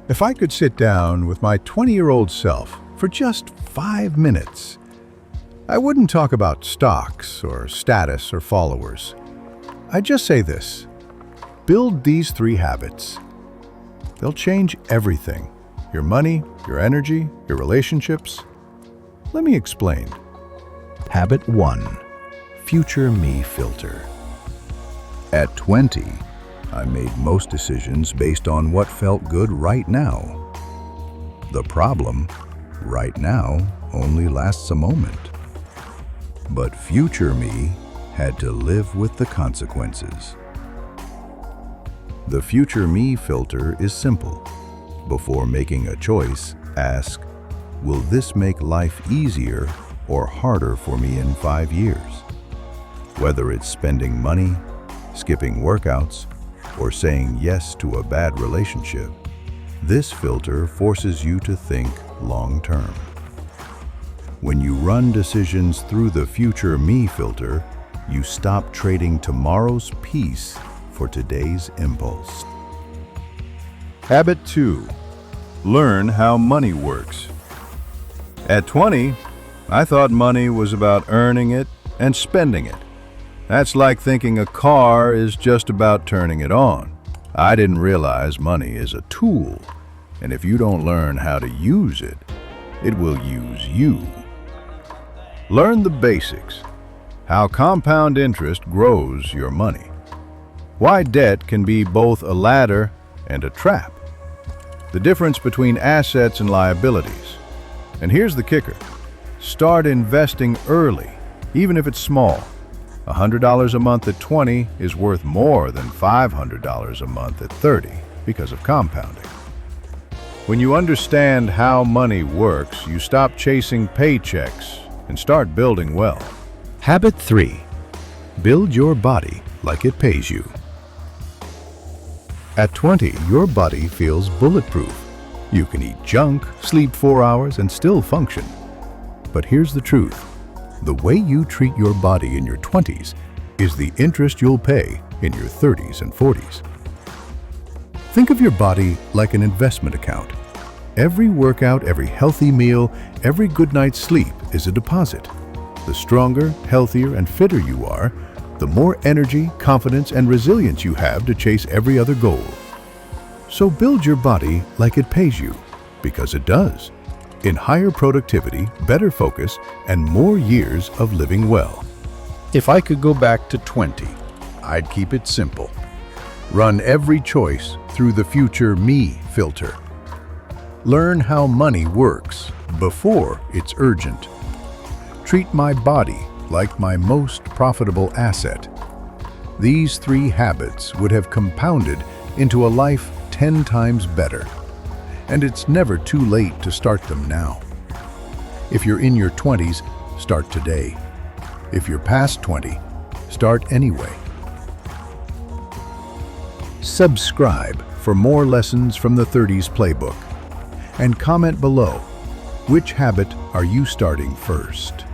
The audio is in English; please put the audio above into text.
If I could sit down with my 20-year-old self for just 5 minutes, I wouldn't talk about stocks or status or followers. I'd just say this: build these 3 habits. They'll change everything: your money, your energy, your relationships. Let me explain. Habit 1. Future me filter. At 20, I made most decisions based on what felt good right now. The problem, right now, only lasts a moment. But future me had to live with the consequences. The future me filter is simple. Before making a choice, ask, will this make life easier or harder for me in 5 years? Whether it's spending money, skipping workouts, or saying yes to a bad relationship, this filter forces you to think long-term. When you run decisions through the future me filter, you stop trading tomorrow's peace for today's impulse. Habit 2. Learn how money works. At 20, I thought money was about earning it and spending it. That's like thinking a car is just about turning it on. I didn't realize money is a tool, and if you don't learn how to use it, it will use you. Learn the basics: how compound interest grows your money, why debt can be both a ladder and a trap, the difference between assets and liabilities. And here's the kicker: start investing early, even if it's small. $100 a month at 20 is worth more than $500 a month at 30 because of compounding. When you understand how money works, you stop chasing paychecks and start building wealth. Habit 3. Build your body like it pays you. At 20, your body feels bulletproof. You can eat junk, sleep 4 hours, and still function. But here's the truth: the way you treat your body in your 20s is the interest you'll pay in your 30s and 40s. Think of your body like an investment account. Every workout, every healthy meal, every good night's sleep is a deposit. The stronger, healthier, and fitter you are, the more energy, confidence, and resilience you have to chase every other goal. So build your body like it pays you, because it does. In higher productivity, better focus, and more years of living well. If I could go back to 20, I'd keep it simple. Run every choice through the future me filter. Learn how money works before it's urgent. Treat my body like my most profitable asset. These 3 habits would have compounded into a life 10 times better. And it's never too late to start them now. If you're in your 20s, start today. If you're past 20, start anyway. Subscribe for more lessons from the 30s playbook. And comment below, which habit are you starting first?